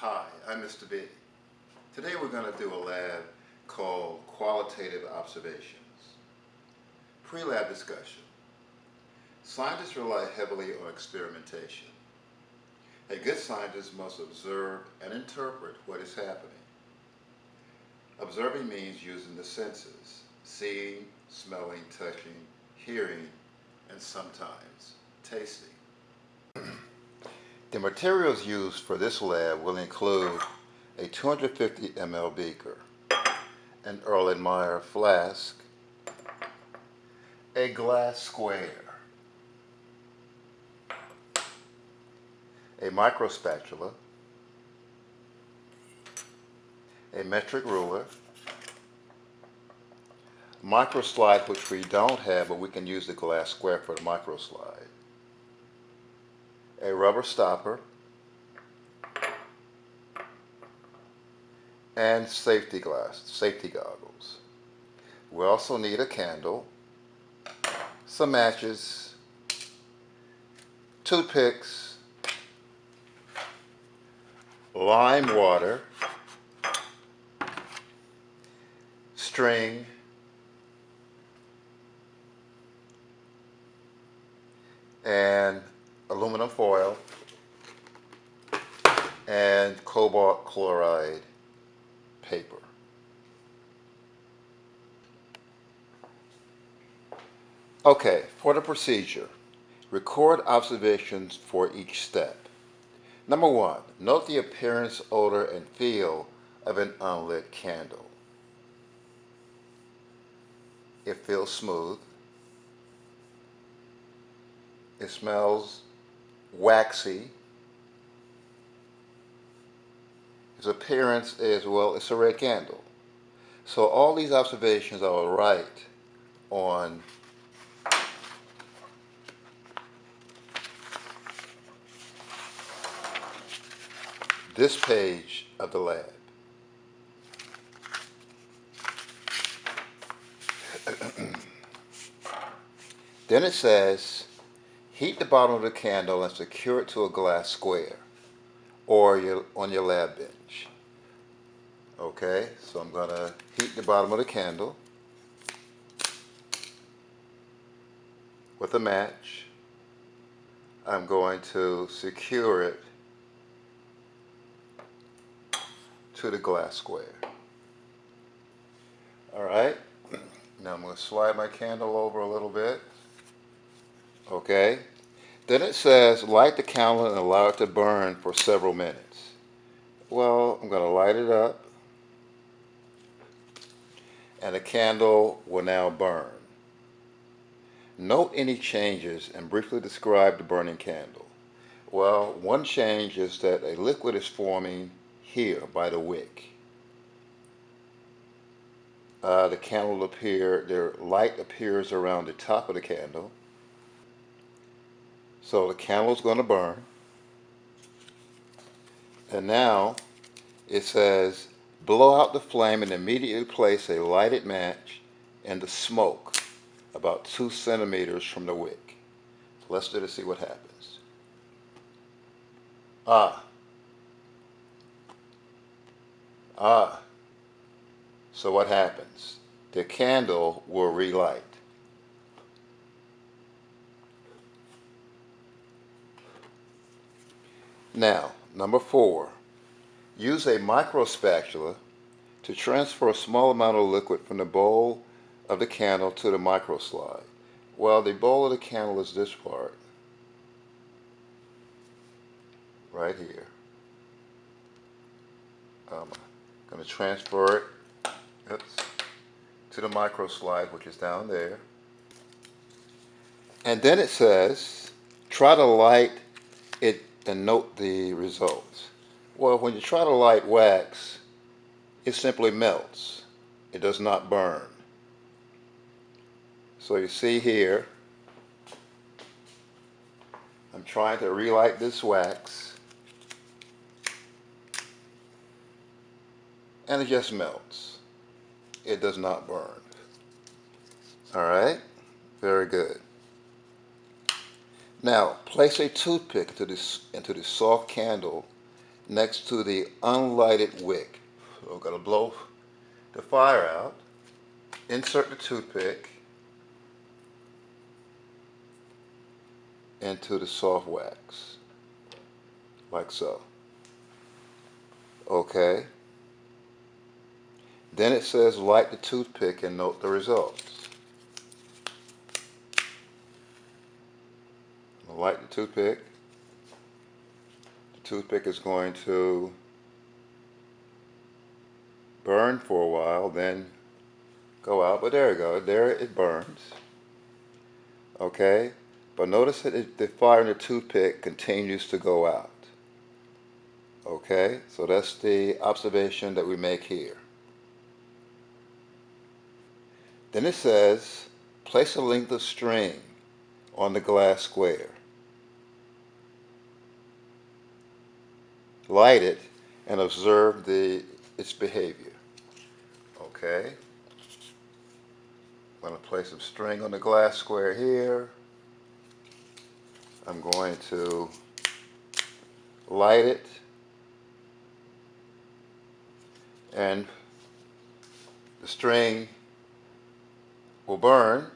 Hi, I'm Mr. B. Today we're going to do a lab called Qualitative Observations. Pre-lab discussion. Scientists rely heavily on experimentation. A good scientist must observe and interpret what is happening. Observing means using the senses, seeing, smelling, touching, hearing, and sometimes tasting. The materials used for this lab will include a 250 ml beaker, an Erlenmeyer flask, a glass square, a micro spatula, a metric ruler, micro slide, which we don't have, but we can use the glass square for the micro slide, a rubber stopper, and safety goggles. We also need a candle, some matches, toothpicks, lime water, string, and aluminum foil, and cobalt chloride paper. Okay, for the procedure, record observations for each step. Number 1, note the appearance, odor, and feel of an unlit candle. It feels smooth. It smells waxy. Its appearance is, well, it's a red candle. So all these observations I will write on this page of the lab. Then it says, heat the bottom of the candle and secure it to a glass square or on your lab bench. Okay, so I'm going to heat the bottom of the candle with a match. I'm going to secure it to the glass square. Alright, now I'm going to slide my candle over a little bit. Okay, then it says light the candle and allow it to burn for several minutes. Well, I'm going to light it up and the candle will now burn. Note any changes and briefly describe the burning candle. Well, one change is that a liquid is forming here by the wick. The candle the light appears around the top of the candle. So the candle is going to burn. And now it says blow out the flame and immediately place a lighted match in the smoke about 2 centimeters from the wick. So let's do this, see what happens. So what happens? The candle will relight. Now, number 4, use a micro spatula to transfer a small amount of liquid from the bowl of the candle to the micro slide. Well, the bowl of the candle is this part, right here. I'm going to transfer it to the micro slide, which is down there. And then it says, try to light it and note the results. Well, when you try to light wax, it simply melts. It does not burn. So you see here, I'm trying to relight this wax, and it just melts. It does not burn. Alright, very good. Now, place a toothpick into the soft candle next to the unlighted wick. So we're going to blow the fire out, insert the toothpick into the soft wax, like so. Okay. Then it says light the toothpick and note the results. Light the toothpick. The toothpick is going to burn for a while, then go out. But there you go. There it burns. Okay. But notice that the fire in the toothpick continues to go out. Okay. So that's the observation that we make here. Then it says, place a length of string on the glass square. Light it and observe its behavior. Okay. I'm going to place some string on the glass square here. I'm going to light it and the string will burn.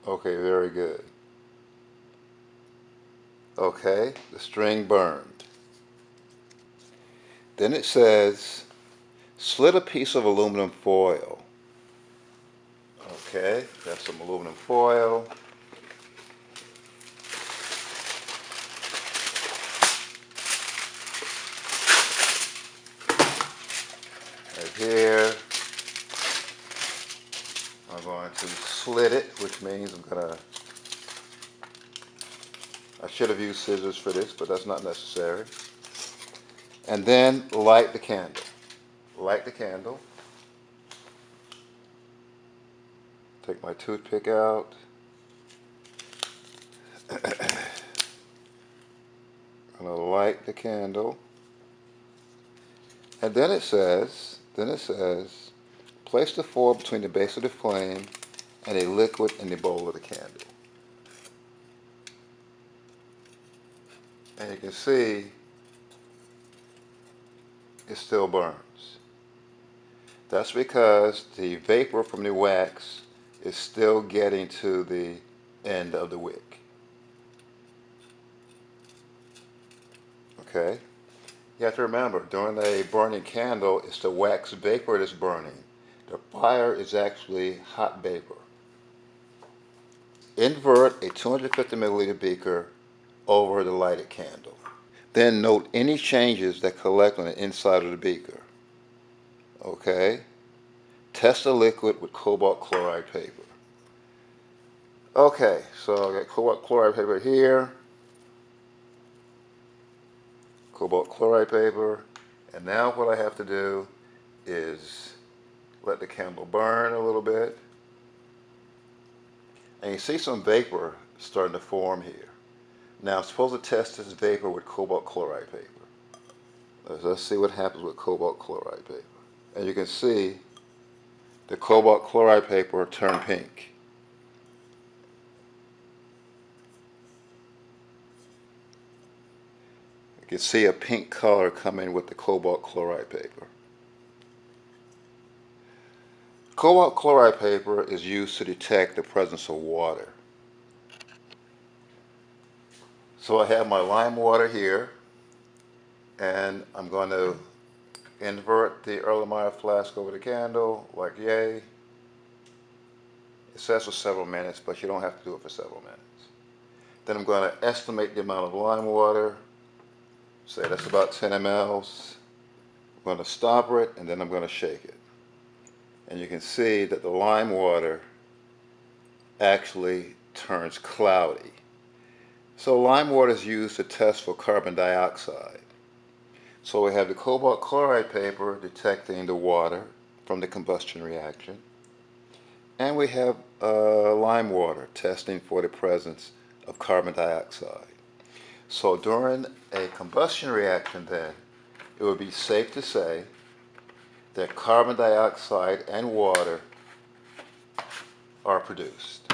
Okay, very good. Okay, the string burned. Then it says, slit a piece of aluminum foil. Okay, that's some aluminum foil. Right here. I'm going to slit it, which means I should have used scissors for this, but that's not necessary. And then light the candle. Light the candle. Take my toothpick out. I'm going to light the candle. And then it says, place the foil between the base of the flame and a liquid in the bowl of the candle. And you can see it still burns. That's because the vapor from the wax is still getting to the end of the wick. Okay? You have to remember, during a burning candle, it's the wax vapor that's burning. The fire is actually hot vapor. Invert a 250 milliliter beaker over the lighted candle. Then note any changes that collect on the inside of the beaker. Okay? Test the liquid with cobalt chloride paper. Okay, so I got cobalt chloride paper here. Cobalt chloride paper. And now what I have to do is let the candle burn a little bit. And you see some vapor starting to form here. Now I'm supposed to test this vapor with cobalt chloride paper. Let's see what happens with cobalt chloride paper. And you can see the cobalt chloride paper turn pink. You can see a pink color coming with the cobalt chloride paper. Cobalt chloride paper is used to detect the presence of water. So I have my lime water here, and I'm going to invert the Erlenmeyer flask over the candle, like yay. It says for several minutes, but you don't have to do it for several minutes. Then I'm going to estimate the amount of lime water. Say that's about 10 mLs. I'm going to stopper it, and then I'm going to shake it. And you can see that the lime water actually turns cloudy. So lime water is used to test for carbon dioxide. So we have the cobalt chloride paper detecting the water from the combustion reaction. And we have lime water testing for the presence of carbon dioxide. So during a combustion reaction then, it would be safe to say that carbon dioxide and water are produced.